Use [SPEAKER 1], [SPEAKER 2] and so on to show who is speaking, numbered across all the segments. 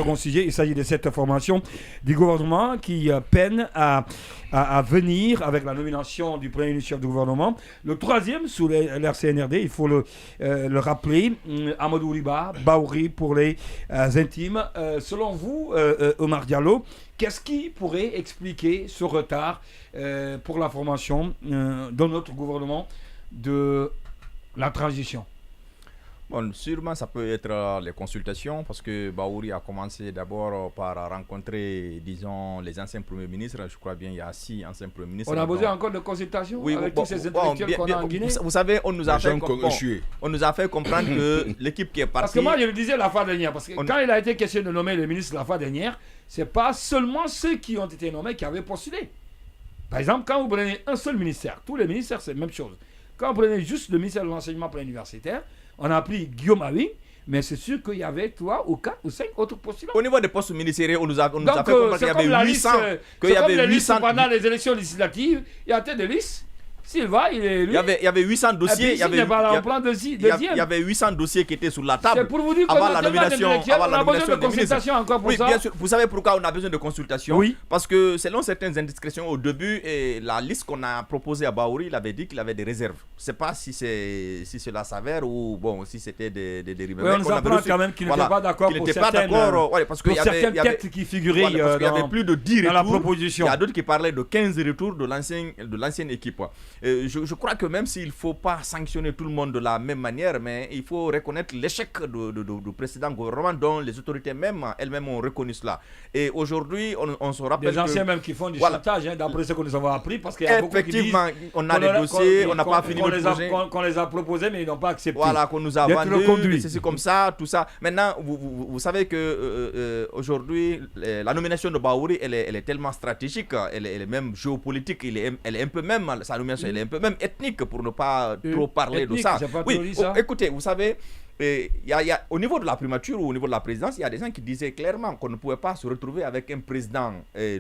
[SPEAKER 1] second sujet, il s'agit de cette formation du gouvernement qui peine à venir avec la nomination du premier ministre chef du gouvernement. Le troisième sous l'ère CNRD, il faut le rappeler, Amadou Riba, Baouri pour les intimes. Selon vous, Omar Diallo, qu'est-ce qui pourrait expliquer ce retard pour la formation dans notre gouvernement de la transition?
[SPEAKER 2] Bon, sûrement, ça peut être les consultations, parce que Baouri a commencé d'abord par rencontrer, disons, les anciens premiers ministres. Je crois bien il y a 6 anciens premiers ministres.
[SPEAKER 1] On a besoin encore de consultations avec tous ces
[SPEAKER 2] intellectuels
[SPEAKER 1] intellectuels qu'on a en Guinée.
[SPEAKER 2] Vous savez, on nous a fait comprendre que l'équipe qui est partie...
[SPEAKER 1] Parce que moi, je le disais la fois dernière, parce que quand il a été question de nommer le ministre la fois dernière, ce n'est pas seulement ceux qui ont été nommés qui avaient postulé. Par exemple, quand vous prenez un seul ministère, tous les ministères, c'est la même chose. Quand vous prenez juste le ministère de l'enseignement préuniversitaire, on a pris Guillaume Awi, mais c'est sûr qu'il y avait 3 ou 4 ou 5 autres postulants.
[SPEAKER 2] Au niveau des postes ministériels, on nous a fait
[SPEAKER 1] comprendre
[SPEAKER 2] qu'il y avait 800.
[SPEAKER 1] C'est comme les listes pendant les élections législatives, il y a tête de liste. S'il va, il est élu.
[SPEAKER 2] Il y avait 800 dossiers. Il y avait 800 dossiers qui étaient sur la table.
[SPEAKER 1] C'est pour vous dire
[SPEAKER 2] avant la nomination.
[SPEAKER 1] On a besoin de consultation encore pour ça.
[SPEAKER 2] Bien sûr. Vous savez pourquoi on a besoin de consultation?
[SPEAKER 1] Oui.
[SPEAKER 2] Parce que selon certaines indiscrétions au début, la liste qu'on a proposée à Baouri, il avait dit qu'il avait des réserves. Je ne sais pas si cela s'avère ou bon, si c'était des dérivés.
[SPEAKER 1] Oui, on nous apprend quand même qu'il n'était pas d'accord pour certaines têtes qui figuraient
[SPEAKER 2] dans plus de 10
[SPEAKER 1] dans la proposition.
[SPEAKER 2] Il y a d'autres qui parlaient de 15 retours de l'ancienne équipe. Je crois que même s'il ne faut pas sanctionner tout le monde de la même manière, mais il faut reconnaître l'échec du précédent gouvernement dont les autorités elles-mêmes ont reconnu cela. Et aujourd'hui, on se rappelle
[SPEAKER 1] des anciens même qui font du chantage, d'après ce que nous avons appris, parce qu'il y a beaucoup qui disent
[SPEAKER 2] on a des dossiers, on n'a pas fini le projet.
[SPEAKER 1] Qu'on les a proposés, mais ils n'ont pas accepté.
[SPEAKER 2] Voilà, qu'on nous a vendu, c'est comme ça, tout ça. Maintenant, vous savez que aujourd'hui, la nomination de Baouri, elle est tellement stratégique, elle est même géopolitique, elle est un peu même, sa nomination, elle est un peu même ethnique, pour ne pas trop parler de ça. Oui, écoutez, vous savez, au niveau de la primature ou au niveau de la présidence, il y a des gens qui disaient clairement qu'on ne pouvait pas se retrouver avec un président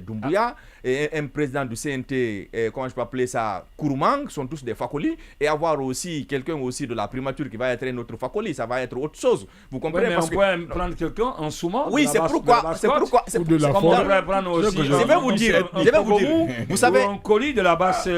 [SPEAKER 2] Doumbouya et un président du CNT, comment je peux appeler ça, Kouroumang, qui sont tous des Fakoli, et avoir aussi quelqu'un aussi de la primature qui va être un autre Fakoli, ça va être autre chose. Vous comprenez?
[SPEAKER 1] Oui, mais on peut prendre quelqu'un en soumant.
[SPEAKER 2] Oui, c'est pourquoi.
[SPEAKER 1] Je vais vous dire.
[SPEAKER 2] Vous savez,
[SPEAKER 1] un colis de la basse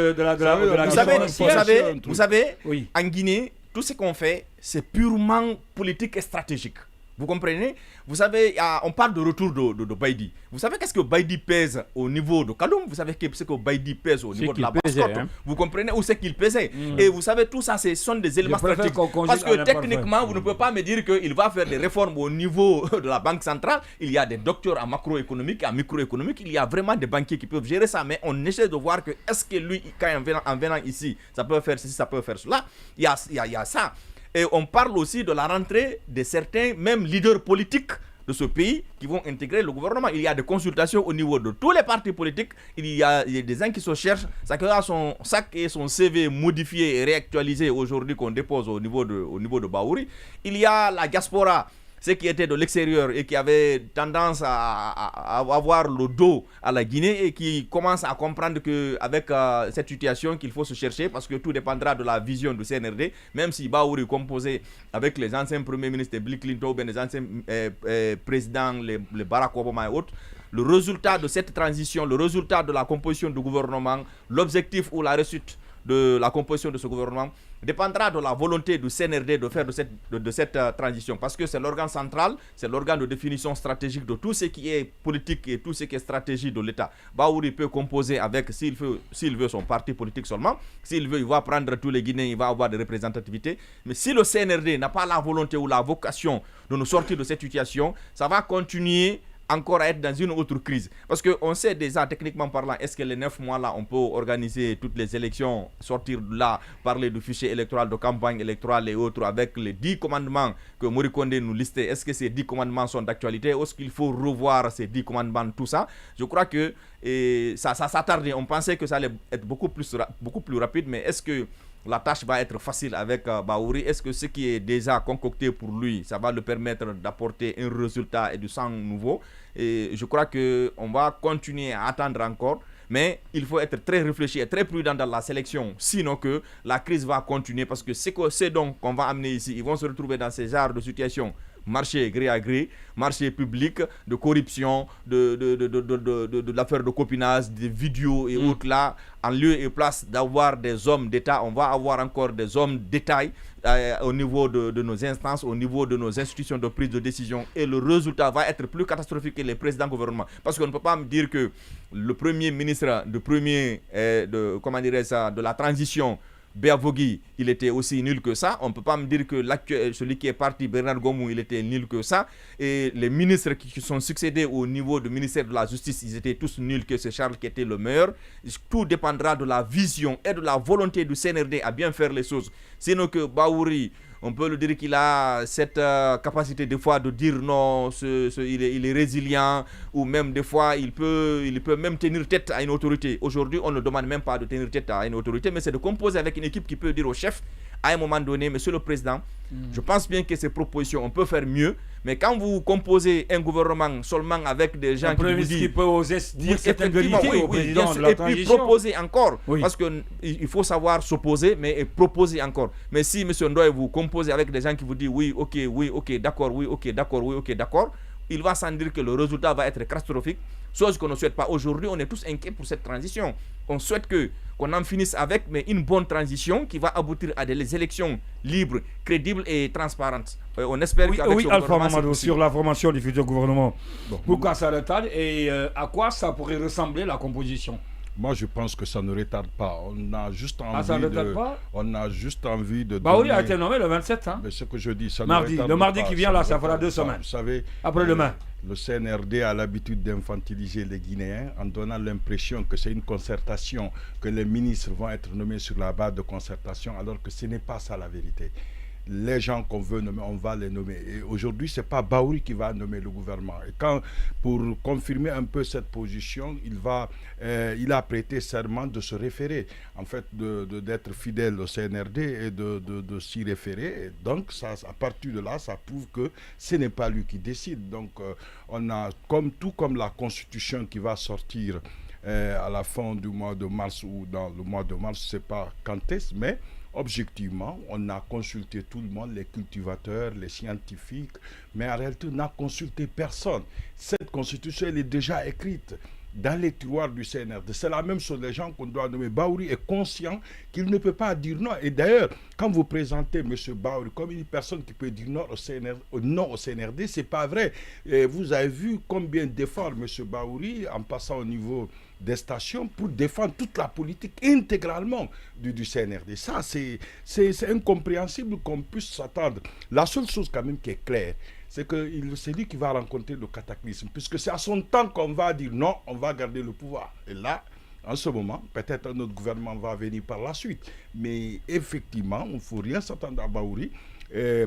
[SPEAKER 2] vous savez, en Guinée, tout ce qu'on fait, c'est purement politique et stratégique. Vous comprenez? Vous savez, on parle de retour de Baïdi. Vous savez qu'est-ce que Baïdi pèse au niveau de Kaloum? Vous savez ce que Baïdi pèse au niveau de la Basse-Côte? Vous comprenez où c'est qu'il pesait? Et vous savez, tout ça, ce sont des éléments stratégiques. Parce que techniquement, vous ne pouvez pas me dire qu'il va faire des réformes au niveau de la Banque centrale. Il y a des docteurs en macroéconomique, en microéconomique. Il y a vraiment des banquiers qui peuvent gérer ça. Mais on essaie de voir que est-ce que lui, en venant ici, ça peut faire ceci, ça peut faire cela. Il y a ça. Et on parle aussi de la rentrée de certains, même leaders politiques de ce pays qui vont intégrer le gouvernement. Il y a des consultations au niveau de tous les partis politiques. Il y a des gens qui se cherchent. Chacun son sac et son CV modifié et réactualisé aujourd'hui qu'on dépose au niveau de Baouri. Il y a la diaspora, ceux qui étaient de l'extérieur et qui avaient tendance à avoir le dos à la Guinée et qui commencent à comprendre qu'avec cette situation qu'il faut se chercher, parce que tout dépendra de la vision du CNRD, même si Baouri composait avec les anciens premiers ministres Bill Clinton, les anciens présidents, les Barack Obama et autres. Le résultat de cette transition, le résultat de la composition du gouvernement, l'objectif ou la réussite de la composition de ce gouvernement dépendra de la volonté du CNRD de faire de cette transition, parce que c'est l'organe central, c'est l'organe de définition stratégique de tout ce qui est politique et tout ce qui est stratégie de l'État. Baouri peut composer avec, s'il veut son parti politique seulement, s'il veut, il va prendre tous les Guinéens, il va avoir des représentativités, mais si le CNRD n'a pas la volonté ou la vocation de nous sortir de cette situation, ça va continuer encore à être dans une autre crise. Parce qu'on sait déjà, techniquement parlant, est-ce que les 9 mois là, on peut organiser toutes les élections, sortir de là, parler du fichier électoral, de campagne électorale et autres, avec les 10 commandements que Mori Kondé nous listait. Est-ce que ces 10 commandements sont d'actualité? Est-ce qu'il faut revoir ces 10 commandements, tout ça? Je crois que ça s'attardait. On pensait que ça allait être beaucoup plus rapide, mais est-ce que la tâche va être facile avec Baouri? Est-ce que ce qui est déjà concocté pour lui, ça va le permettre d'apporter un résultat et du sang nouveau? Et je crois qu'on va continuer à attendre encore, mais il faut être très réfléchi et très prudent dans la sélection, sinon que la crise va continuer, parce que c'est donc qu'on va amener ici, ils vont se retrouver dans ces genres de situations marché gré à gré, marché public, de corruption, de l'affaire de copinage, des vidéos et autres là, en lieu et place d'avoir des hommes d'État, on va avoir encore des hommes d'État au niveau de nos instances, au niveau de nos institutions de prise de décision, et le résultat va être plus catastrophique que les précédents gouvernements. Parce qu'on ne peut pas me dire que le premier ministre de la transition, Béavogui, il était aussi nul que ça. On ne peut pas me dire que celui qui est parti, Bernard Gomou, il était nul que ça. Et les ministres qui sont succédés au niveau du ministère de la Justice, ils étaient tous nuls, que c'est Charles qui était le meilleur. Tout dépendra de la vision et de la volonté du CNRD à bien faire les choses. Sinon que Baouri, on peut le dire qu'il a cette capacité des fois de dire non, il est résilient, ou même des fois il peut même tenir tête à une autorité. Aujourd'hui, on ne demande même pas de tenir tête à une autorité, mais c'est de composer avec une équipe qui peut dire au chef, à un moment donné, monsieur le président, je pense bien que ces propositions, on peut faire mieux, mais quand vous composez un gouvernement seulement avec des gens qui vous disent...
[SPEAKER 1] qui peut oser dire certaines vérités au président de la transition.
[SPEAKER 2] Et puis proposer encore, parce qu'il faut savoir s'opposer, mais proposer encore. Mais si M. Ndoye vous composez avec des gens qui vous disent oui, ok, d'accord, oui, ok, d'accord, il va sans dire que le résultat va être catastrophique, chose qu'on ne souhaite pas. Aujourd'hui, on est tous inquiets pour cette transition. On souhaite qu'on en finisse avec, mais une bonne transition qui va aboutir à des élections libres, crédibles et transparentes. On espère qu'avec ce
[SPEAKER 1] Alpha Mamadou, sur la formation du futur gouvernement, pourquoi ça retarde et à quoi ça pourrait ressembler la composition?
[SPEAKER 3] Moi, je pense que ça ne retarde pas. On a juste envie de
[SPEAKER 1] Baouri a été nommé le 27, hein?
[SPEAKER 3] Mais ce que je dis, ça
[SPEAKER 1] mardi,
[SPEAKER 3] ne retarde
[SPEAKER 1] le mardi
[SPEAKER 3] pas,
[SPEAKER 1] qui vient là, ça fera 2 semaines.
[SPEAKER 3] Vous savez,
[SPEAKER 1] après-demain.
[SPEAKER 3] Le CNRD a l'habitude d'infantiliser les Guinéens en donnant l'impression que c'est une concertation, que les ministres vont être nommés sur la base de concertation, alors que ce n'est pas ça la vérité. Les gens qu'on veut nommer, on va les nommer. Et aujourd'hui, ce n'est pas Baouri qui va nommer le gouvernement. Et pour confirmer un peu cette position, il a prêté serment de se référer, en fait, d'être fidèle au CNRD et de s'y référer. Et donc, à partir de là, ça prouve que ce n'est pas lui qui décide. Donc, on a, comme la Constitution qui va sortir à la fin du mois de mars ou dans le mois de mars, je ne sais pas quand est-ce, mais objectivement, on a consulté tout le monde, les cultivateurs, les scientifiques, mais en réalité, on n'a consulté personne. Cette constitution, elle est déjà écrite dans les tiroirs du CNRD. C'est la même chose, les gens qu'on doit nommer. Baouri est conscient qu'il ne peut pas dire non. Et d'ailleurs, quand vous présentez M. Baouri comme une personne qui peut dire non au CNRD, ce n'est pas vrai. Et vous avez vu combien d'efforts M. Baouri, en passant au niveau des stations, pour défendre toute la politique intégralement du CNRD. Ça, c'est incompréhensible qu'on puisse s'attendre. La seule chose quand même qui est claire, c'est que c'est lui qui va rencontrer le cataclysme, puisque c'est à son temps qu'on va dire non, on va garder le pouvoir. Et là, en ce moment, peut-être un autre gouvernement va venir par la suite. Mais effectivement, il ne faut rien s'attendre à Baouri.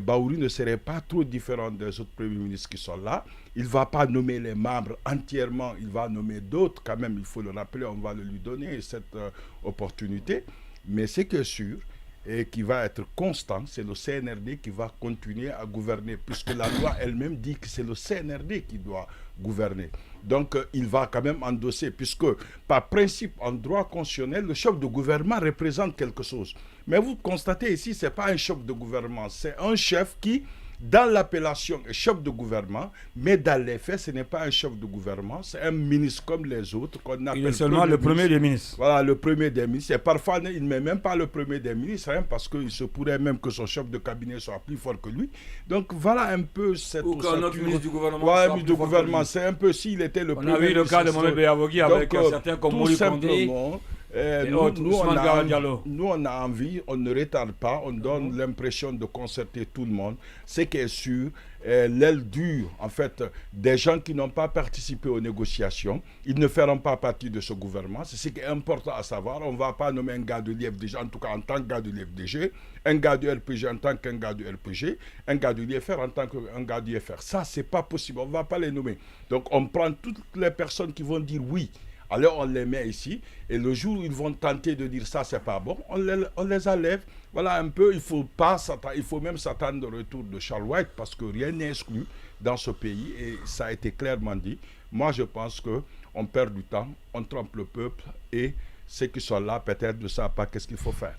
[SPEAKER 3] Baouri ne serait pas trop différent des autres premiers ministres qui sont là. Il ne va pas nommer les membres entièrement, il va nommer d'autres. Quand même, il faut le rappeler, on va lui donner cette opportunité. Mais ce qui est sûr, et qui va être constant, c'est le CNRD qui va continuer à gouverner, puisque la loi elle-même dit que c'est le CNRD qui doit gouverner. Donc, il va quand même endosser, puisque par principe, en droit constitutionnel, le chef de gouvernement représente quelque chose. Mais vous constatez ici, ce n'est pas un chef de gouvernement, c'est un chef qui, dans l'appellation, est chef de gouvernement, mais dans les faits, ce n'est pas un chef de gouvernement, c'est un ministre comme les autres qu'on appelle.
[SPEAKER 1] Il est seulement le premier des ministres.
[SPEAKER 3] Voilà, le premier des ministres. Et parfois, il ne met même pas le premier des ministres, hein, parce qu'il se pourrait même que son chef de cabinet soit plus fort que lui. Donc voilà un peu cette.
[SPEAKER 1] Ou qu'un autre ministre du gouvernement.
[SPEAKER 3] Ouais, ministre du gouvernement, c'est un peu s'il était le premier.
[SPEAKER 1] On a vu le cas de Mohamed Béavogui avec certains comme Mouli Kondé.
[SPEAKER 3] Nous, on a envie, on ne retarde pas, on donne l'impression de concerter tout le monde. Ce qui est sûr, l'aile dure, en fait, des gens qui n'ont pas participé aux négociations, ils ne feront pas partie de ce gouvernement. C'est ce qui est important à savoir. On ne va pas nommer un gars de l'IFDG, en tout cas en tant que gars de l'IFDG, un gars du RPG en tant qu'un gars du RPG, un gars de l'IFR en tant qu'un gars du IFR. Ça, c'est pas possible. On ne va pas les nommer. Donc, on prend toutes les personnes qui vont dire oui. Alors on les met ici, et le jour où ils vont tenter de dire ça, c'est pas bon, on les enlève. Voilà un peu, il faut même s'attendre au retour de Charles White, parce que rien n'est exclu dans ce pays, et ça a été clairement dit. Moi, je pense qu'on perd du temps, on trompe le peuple, et ceux qui sont là, peut-être, ne savent pas qu'est-ce qu'il faut faire.